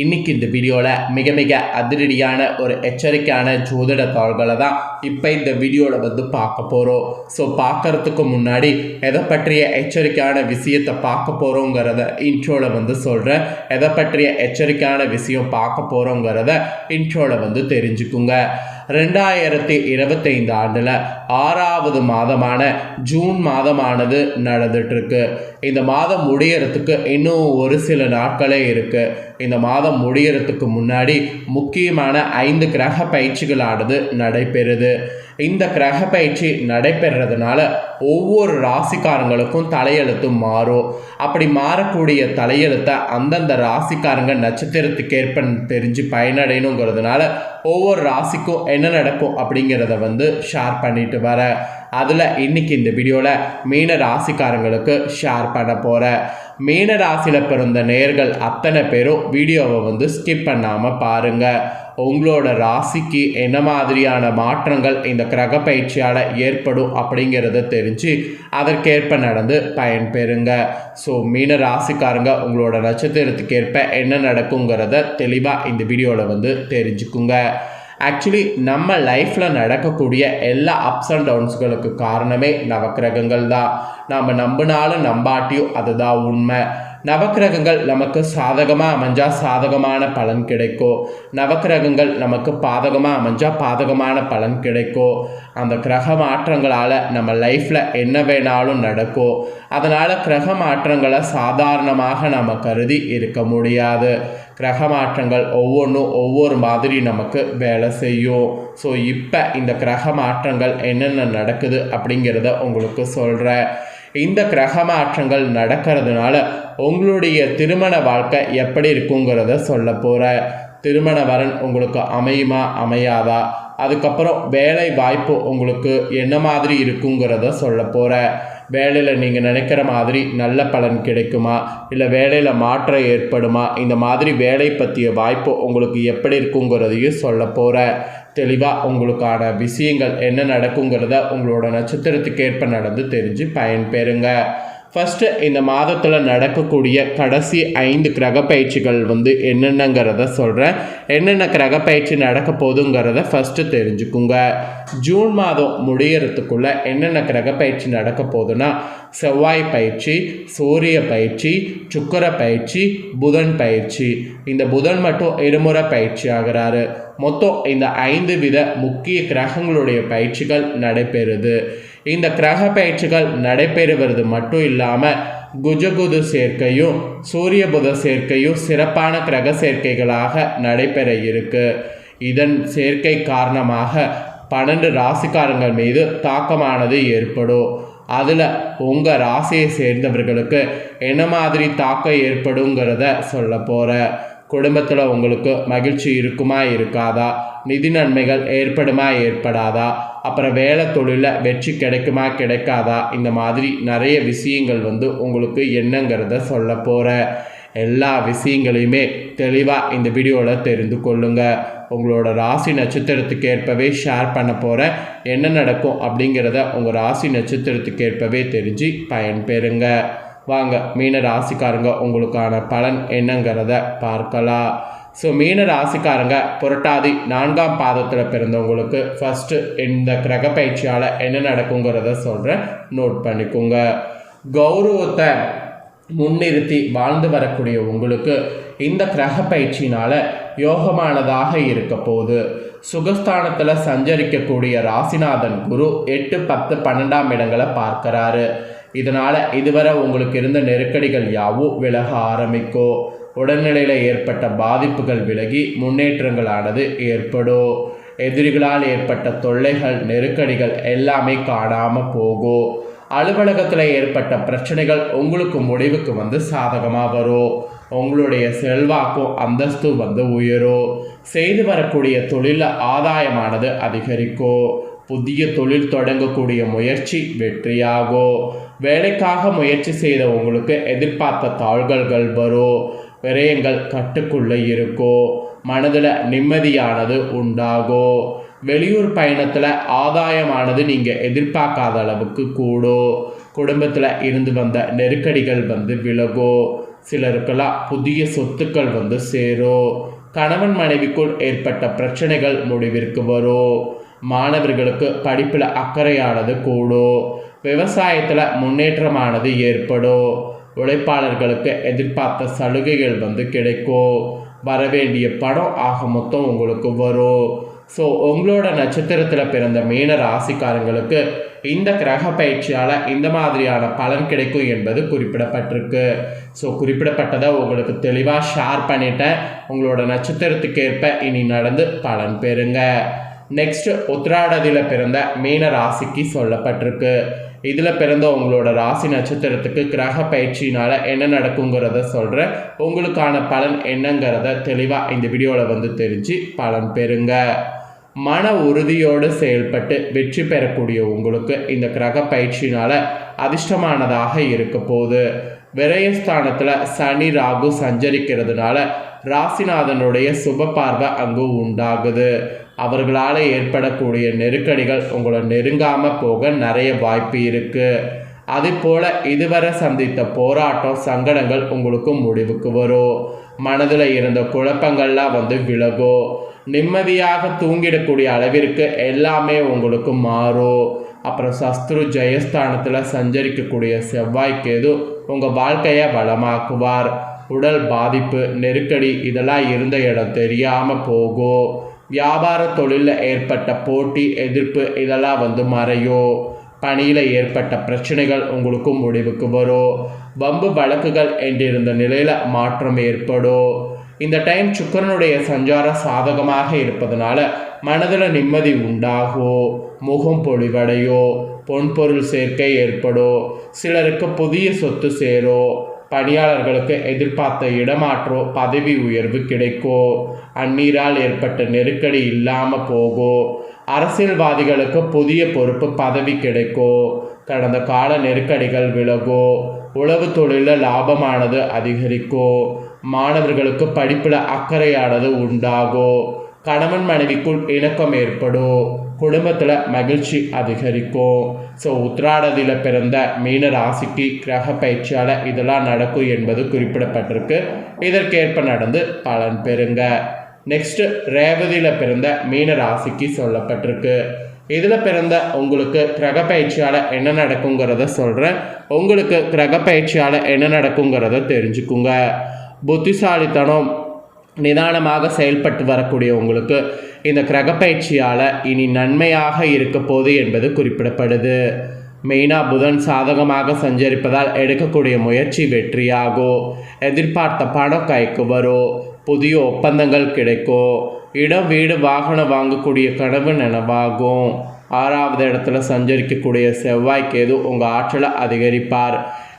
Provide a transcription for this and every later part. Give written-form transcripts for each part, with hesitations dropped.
இன்னைக்கு இந்த வீடியோவில் மிக மிக அதிரடியான ஒரு எச்சரிக்கையான ஜோதிட தாள்களை தான் இப்போ இந்த வீடியோவில் பார்க்க போகிறோம். ஸோ பார்க்கறதுக்கு முன்னாடி எதை பற்றிய எச்சரிக்கையான விஷயத்தை பார்க்க போகிறோங்கிறத இன்ட்ரோவில் சொல்கிறேன். எதை பற்றிய எச்சரிக்கையான விஷயம் பார்க்க போகிறோங்கிறத இன்ட்ரோவில் தெரிஞ்சுக்குங்க. 2025 ஆண்டில் 6வது மாதமான ஜூன் மாதமானது நடந்துட்டுருக்கு. இந்த மாதம் முடியறதுக்கு இன்னும் ஒரு சில நாட்களே இருக்குது. இந்த மாதம் முடியறதுக்கு முன்னாடி முக்கியமான 5 கிரக பயிற்சிகளானது நடைபெறுது. இந்த கிரக பயிற்சி நடைபெறதுனால ஒவ்வொரு ராசிக்காரங்களுக்கும் தலையெழுத்தும் மாறும். அப்படி மாறக்கூடிய தலையெழுத்தை அந்தந்த ராசிக்காரங்க நட்சத்திரத்துக்கு ஏற்ப தெரிஞ்சு பயனடையணுங்கிறதுனால ஒவ்வொரு ராசிக்கும் என்ன நடக்கும் அப்படிங்கிறத ஷேர் பண்ணிட்டு வர. அதில் இன்னைக்கு இந்த வீடியோவில் மீன ராசிக்காரங்களுக்கு ஷேர் பண்ண போகிறேன். மீன ராசியில் பிறந்த நேயர்கள் அத்தனை பேரும் வீடியோவை ஸ்கிப் பண்ணாமல் பாருங்கள். உங்களோட ராசிக்கு என்ன மாதிரியான மாற்றங்கள் இந்த கிரக பயிற்சியால் ஏற்படும் அப்படிங்கிறத தெரிஞ்சு அதற்கேற்ப நடந்து பயன்பெறுங்க. ஸோ மீன ராசிக்காரங்க உங்களோட நட்சத்திரத்துக்கு ஏற்ப என்ன நடக்குங்கிறத தெளிவாக இந்த வீடியோவில் தெரிஞ்சுக்குங்க. ஆக்சுவலி நம்ம லைஃப்பில் நடக்கக்கூடிய எல்லா அப்ஸ் அண்ட் டவுன்ஸ்களுக்கு காரணமே நவக்கிரகங்கள் தான். நாம் நம்பினாலும் நம்பாட்டியும் அதுதான் உண்மை. நவக்கிரகங்கள் நமக்கு சாதகமாக அமைஞ்சால் சாதகமான பலன் கிடைக்கும். நவக்கிரகங்கள் நமக்கு பாதகமாக அமைஞ்சால் பாதகமான பலன் கிடைக்கும். அந்த கிரக மாற்றங்களால் நம்ம லைஃப்பில் என்ன வேணாலும் நடக்கும். அதனால் கிரக மாற்றங்களை சாதாரணமாக நம்ம கருதி இருக்க முடியாது. கிரக மாற்றங்கள் ஒவ்வொன்றும் ஒவ்வொரு மாதிரி நமக்கு வேலை செய்யும். ஸோ இப்போ இந்த கிரக மாற்றங்கள் என்னென்ன நடக்குது அப்படிங்கிறத உங்களுக்கு சொல்கிறேன். இந்த கிரக மாற்றங்கள் நடக்கிறதுனால உங்களுடைய திருமண வாழ்க்கை எப்படி இருக்குங்கிறத சொல்ல போகிறேன். திருமண வரன் உங்களுக்கு அமையுமா அமையாதா, அதுக்கப்புறம் வேலை வாய்ப்பு உங்களுக்கு என்ன மாதிரி இருக்குங்கிறத சொல்ல போகிறேன். வேலையில் நீங்கள் நினைக்கிற மாதிரி நல்ல பலன் கிடைக்குமா, இல்லை வேலையில் மாற்றம் ஏற்படுமா, இந்த மாதிரி வேலை பற்றிய வாய்ப்பு உங்களுக்கு எப்படி இருக்குங்கிறதையும் சொல்ல போகிறேன். தெளிவாக உங்களுக்கான விஷயங்கள் என்ன நடக்குங்கிறத உங்களோட நட்சத்திரத்துக்கு ஏற்ப நடந்து தெரிஞ்சு பயன்பெறுங்க. ஃபஸ்ட்டு இந்த மாதத்தில் நடக்கக்கூடிய கடைசி 5 கிரக பயிற்சிகள் என்னென்னங்கிறத சொல்கிறேன். என்னென்ன கிரக பயிற்சி நடக்க போதுங்கிறத ஃபஸ்ட்டு தெரிஞ்சுக்குங்க. ஜூன் மாதம் முடியறதுக்குள்ளே என்னென்ன கிரக பயிற்சி நடக்க போகுதுன்னா, செவ்வாய் பயிற்சி, சூரிய பயிற்சி, சுக்கிர பயிற்சி, புதன் பயிற்சி. இந்த புதன் மட்டும் இருமுறை பயிற்சி ஆகிறாரு. மொத்தம் இந்த 5 வித முக்கிய கிரகங்களுடைய பயிற்சிகள் நடைபெறுது. இந்த கிரக பயிற்சிகள் நடைபெறுவது மட்டும் இல்லாமல் குஜகுது சேர்க்கையும் சூரிய புத சேர்க்கையும் சிறப்பான கிரக சேர்க்கைகளாக நடைபெற இருக்கு. இதன் சேர்க்கை காரணமாக 12 ராசிக்காரங்கள் மீது தாக்கமானது ஏற்படும். அதில் உங்கள் ராசியை சேர்ந்தவர்களுக்கு என்ன மாதிரி தாக்கம் ஏற்படுங்கிறத சொல்ல போகிறேன். குடும்பத்தில் உங்களுக்கு மகிழ்ச்சி இருக்குமா இருக்காதா, நிதி நன்மைகள் ஏற்படுமா ஏற்படாதா, அப்புறம் வேலை தொழிலில் வெற்றி கிடைக்குமா கிடைக்காதா, இந்த மாதிரி நிறைய விஷயங்கள் உங்களுக்கு என்னங்கிறத சொல்ல போகிற. எல்லா விஷயங்களையுமே தெளிவாக இந்த வீடியோவில் தெரிந்து கொள்ளுங்க. உங்களோட ராசி நட்சத்திரத்துக்கு ஏற்பவே ஷேர் பண்ண போகிறேன். என்ன நடக்கும் அப்படிங்கிறத உங்கள் ராசி நட்சத்திரத்துக்கு ஏற்பவே தெரிஞ்சு பயன்பெறுங்க. வாங்க மீன ராசிக்காரங்க உங்களுக்கான பலன் என்னங்கிறத பார்க்கலாம். ஸோ மீன ராசிக்காரங்க புரட்டாதி 4ஆம் பாதத்தில் பிறந்தவங்களுக்கு ஃபஸ்ட்டு இந்த கிரக பயிற்சியால் என்ன நடக்குங்கிறத சொல்கிறேன், நோட் பண்ணிக்கோங்க. கௌரவத்தை முன்னிறுத்தி வாழ்ந்து வரக்கூடிய உங்களுக்கு இந்த கிரக பயிற்சினால் யோகமானதாக இருக்க போகுது. சுகஸ்தானத்தில் சஞ்சரிக்கக்கூடிய ராசிநாதன் குரு 8, 10, 12ஆம் இடங்களை பார்க்கிறாரு. இதனால் இதுவரை உங்களுக்கு இருந்த நெருக்கடிகள் யாவும் விலக ஆரம்பிக்கும். உடல்நிலையில் ஏற்பட்ட பாதிப்புகள் விலகி முன்னேற்றங்களானது ஏற்படும். எதிரிகளால் ஏற்பட்ட தொல்லைகள் நெருக்கடிகள் எல்லாமே காணாமல் போகும். அலுவலகத்தில் ஏற்பட்ட பிரச்சனைகள் உங்களுக்கு முடிவுக்கு சாதகமாக வரும். உங்களுடைய செல்வாக்கும் அந்தஸ்து உயரும். செய்து வரக்கூடிய தொழில் ஆதாயமானது அதிகரிக்கும். புதிய தொழில் தொடங்கக்கூடிய முயற்சி வெற்றியாகும். வேலைக்காக முயற்சி செய்த உங்களுக்கு எதிர்பார்த்த தாழ்வுகள் வரும். விரயங்கள் கட்டுக்குள்ளே இருக்கும். மனதில் நிம்மதியானது உண்டாகும். வெளியூர் பயணத்தில் ஆதாயமானது நீங்கள் எதிர்பார்க்காத அளவுக்கு கூடும். குடும்பத்தில் இருந்து வந்த நெருக்கடிகள் விலகும். சிலருக்கெல்லாம் புதிய சொத்துக்கள் வந்து சேரும். கணவன் மனைவிக்குள் ஏற்பட்ட பிரச்சனைகள் முடிவிற்கு வரும். மாணவர்களுக்கு படிப்பில் அக்கறையானது கூடும். விவசாயத்தில் முன்னேற்றமானது ஏற்படும். உழைப்பாளர்களுக்கு எதிர்பார்த்த சலுகைகள் வந்து கிடைக்கும். வரவேண்டிய பணம் ஆக மொத்தம் உங்களுக்கு வரும். ஸோ உங்களோட நட்சத்திரத்தில் பிறந்த மீன ராசிக்காரங்களுக்கு இந்த கிரக பயிற்சியால் இந்த மாதிரியான பலன் கிடைக்கும் என்பது குறிப்பிடப்பட்டிருக்கு. ஸோ குறிப்பிடப்பட்டதை உங்களுக்கு தெளிவாக ஷேர் பண்ணிட்டேன். உங்களோட நட்சத்திரத்துக்கு ஏற்ப இனி நடந்து பலன் பெறுங்க. நெக்ஸ்ட் உத்திராடதியில் பிறந்த மீன ராசிக்கு சொல்லப்பட்டிருக்கு. இதில் பிறந்த உங்களோட ராசி நட்சத்திரத்துக்கு கிரக பயிற்சினால் என்ன நடக்குங்கிறத சொல்கிறேன். உங்களுக்கான பலன் என்னங்கிறத தெளிவாக இந்த வீடியோவில் வந்து தெரிஞ்சு பலன் பெறுங்க. மன உறுதியோடு செயல்பட்டு வெற்றி பெறக்கூடிய உங்களுக்கு இந்த கிரக பயிற்சினால் அதிர்ஷ்டமானதாக இருக்க போகுது. விரயஸ்தானத்தில் சனி ராகு சஞ்சரிக்கிறதுனால ராசிநாதனுடைய சுப பார்வை அங்கு உண்டாகுது. அவர்களால் ஏற்படக்கூடிய நெருக்கடிகள் உங்களை நெருங்காமல் போக நிறைய வாய்ப்பு இருக்குது. அதுபோல் இதுவரை சந்தித்த போராட்டம் சங்கடங்கள் உங்களுக்கு முடிவுக்கு வரும். மனதில் இருந்த குழப்பங்கள்லாம் வந்து விலகும். நிம்மதியாக தூங்கிடக்கூடிய அளவிற்கு எல்லாமே உங்களுக்கு மாறும். அப்புறம் சஸ்திரு ஜெயஸ்தானத்தில் சஞ்சரிக்கக்கூடிய செவ்வாய்க்கேது உங்கள் வாழ்க்கையை வளமாக்குவார். உடல் பாதிப்பு நெருக்கடி இதெல்லாம் இருந்த இடம் தெரியாமல் போகும். வியாபார தொழிலில் ஏற்பட்ட போட்டி எதிர்ப்பு இதெல்லாம் வந்து மறையும். பணியில் ஏற்பட்ட பிரச்சனைகள் உங்களுக்கு முடிவுக்கு வரும். வம்பு வழக்குகள் என்றிருந்த நிலையில் மாற்றம் ஏற்படும். இந்த டைம் சுக்கிரனுடைய சஞ்சாரம் சாதகமாக இருப்பதனால மனதில் நிம்மதி உண்டாகும். முகம் பொலிவடையும். பொன்பொருள் சேர்க்கை ஏற்படும். சிலருக்கு புதிய சொத்து சேரும். பணியாளர்களுக்கு எதிர்பார்த்த இடமாற்றம் பதவி உயர்வு கிடைக்கும். அந்நீரால் ஏற்பட்ட நெருக்கடி இல்லாமல் போகும். அரசியல்வாதிகளுக்கு புதிய பொறுப்பு பதவி கிடைக்கும். கடந்த கால நெருக்கடிகள் விலகும். உழவு தொழிலில் லாபமானது அதிகரிக்கும். மாணவர்களுக்கு படிப்பில் அக்கறையானது உண்டாகும். கணவன் மனைவிக்குள் இணக்கம் ஏற்படும். குடும்பத்தில் மகிழ்ச்சி அதிகரிக்கும். ஸோ உத்திராடதியில் பிறந்த மீன ராசிக்கு கிரக பயிற்சியால் இதெல்லாம் நடக்கும் என்பது குறிப்பிடப்பட்டிருக்கு. இதற்கேற்ப நடந்து பலன் பெறுங்க. நெக்ஸ்ட்டு ரேவதியில் பிறந்த மீன ராசிக்கு சொல்லப்பட்டிருக்கு. இதில் பிறந்த உங்களுக்கு கிரக பயிற்சியால் என்ன நடக்குங்கிறத சொல்கிறேன். உங்களுக்கு கிரக பயிற்சியால் என்ன நடக்குங்கிறத தெரிஞ்சுக்குங்க. புத்திசாலித்தனம் நிதானமாக செயல்பட்டு வரக்கூடிய உங்களுக்கு இந்த கிரக பயிற்சியால் இனி நன்மையாக இருக்க போகுது என்பது குறிப்பிடப்படுது. மெயினாக புதன் சாதகமாக சஞ்சரிப்பதால் எடுக்கக்கூடிய முயற்சி வெற்றியாகும். எதிர்பார்த்த பணம் கைக்கு வரும். புதிய ஒப்பந்தங்கள் கிடைக்கும். இடம் வீடு வாகனம் வாங்கக்கூடிய கனவு நனவாகும். 6வது இடத்துல சஞ்சரிக்கக்கூடிய செவ்வாய்க்கேது உங்கள் ஆற்றலை அதிகரிப்பார்.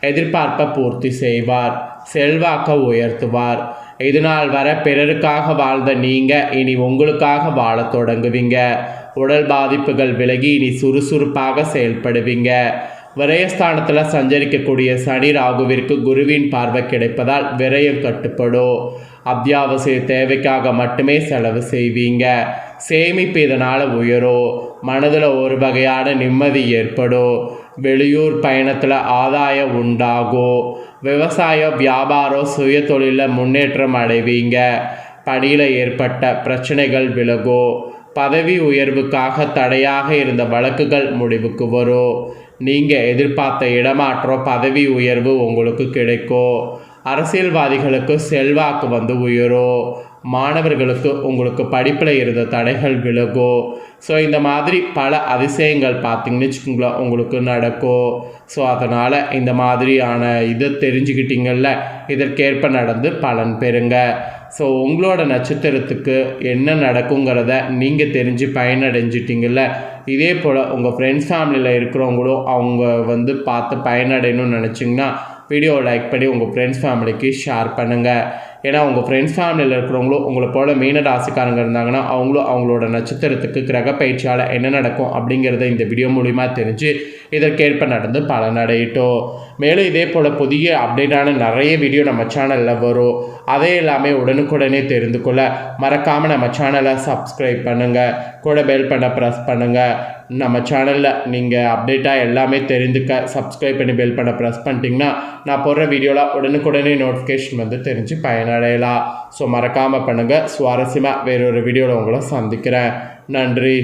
எதிர்பார்ப்பை பூர்த்தி செய்வார். செல்வாக்க உயர்த்துவார். இதனால் வர பிறருக்காக வாழ்ந்த நீங்கள் இனி உங்களுக்காக வாழ தொடங்குவீங்க. உடல் பாதிப்புகள் விலகி இனி சுறுசுறுப்பாக செயல்படுவீங்க. விரயஸ்தானத்தில் சஞ்சரிக்கக்கூடிய சனி ராகுவிற்கு குருவின் பார்வை கிடைப்பதால் விரயம் கட்டுப்படும். அத்தியாவசிய தேவைக்காக மட்டுமே செலவு செய்வீங்க. சேமிப்பு இதனால் உயரும். மனதில் ஒரு வகையான நிம்மதி ஏற்படும். வெளியூர் பயணத்தில் ஆதாயம் உண்டாகும். விவசாயம் வியாபாரம் சுய தொழிலில் முன்னேற்றம் அடைவீங்க. பணியில் ஏற்பட்ட பிரச்சனைகள் விலகும். பதவி உயர்வுக்காக தடையாக இருந்த வழக்குகள் முடிவுக்கு வரும். நீங்கள் எதிர்பார்த்த இடமாற்றம் பதவி உயர்வு உங்களுக்கு கிடைக்கும். அரசியல்வாதிகளுக்கு செல்வாக்கு வந்து உயரும். மாணவர்களுக்கு உங்களுக்கு படிப்பில் இருந்த தடைகள் விலகும். ஸோ இந்த மாதிரி பல அதிசயங்கள் பார்த்திங்கன்னு வச்சுக்கோங்களேன் உங்களுக்கு நடக்கும். ஸோ அதனால் இந்த மாதிரியான இதை தெரிஞ்சுக்கிட்டீங்கள்ல, இதற்கேற்ப நடந்து பலன் பெறுங்க. ஸோ உங்களோட நட்சத்திரத்துக்கு என்ன நடக்குங்கிறத நீங்கள் தெரிஞ்சு பயனடைஞ்சிட்டிங்கள்ல, இதே போல் உங்கள் ஃப்ரெண்ட்ஸ் ஃபேமிலியில் இருக்கிறவங்களும் அவங்க வந்து பார்த்து பயனடையணும்னு நினச்சிங்கன்னா வீடியோவை லைக் பண்ணி உங்கள் ஃப்ரெண்ட்ஸ் ஃபேமிலிக்கு ஷேர் பண்ணுங்கள். ஏன்னா உங்கள் ஃப்ரெண்ட்ஸ் ஃபேமிலியில் இருக்கிறவங்களும் உங்களை போல் மீன ராசிக்காரங்க இருந்தாங்கன்னா அவங்களும் அவங்களோட நட்சத்திரத்துக்கு கிரக பயிற்சியால் என்ன நடக்கும் அப்படிங்கிறத இந்த வீடியோ மூலிமா தெரிஞ்சு இதற்கேற்ப நடந்து பலனடையட்டும். மேலும் இதே போல் புதிய அப்டேட்டான நிறைய வீடியோ நம்ம சேனலில் வரும். அதே எல்லாமே உடனுக்குடனே தெரிந்து கொள்ள மறக்காமல் நம்ம சேனலை சப்ஸ்கிரைப் பண்ணுங்கள். கூட பெல் பண்ண ப்ரெஸ் பண்ணுங்கள். நம்ம சேனலில் நீங்கள் அப்டேட்டாக எல்லாமே தெரிந்துக்க சப்ஸ்கிரைப் பண்ணி பெல் பண்ண ப்ரெஸ் பண்ணிட்டீங்கன்னா நான் போடுற வீடியோவில் உடனுக்குடனே நோட்டிஃபிகேஷன் வந்து தெரிஞ்சு பயனடையலாம். ஸோ மறக்காமல் பண்ணுங்கள். சுவாரஸ்யமாக வேறொரு வீடியோவில் உங்களை சந்திக்கிறேன். நன்றி.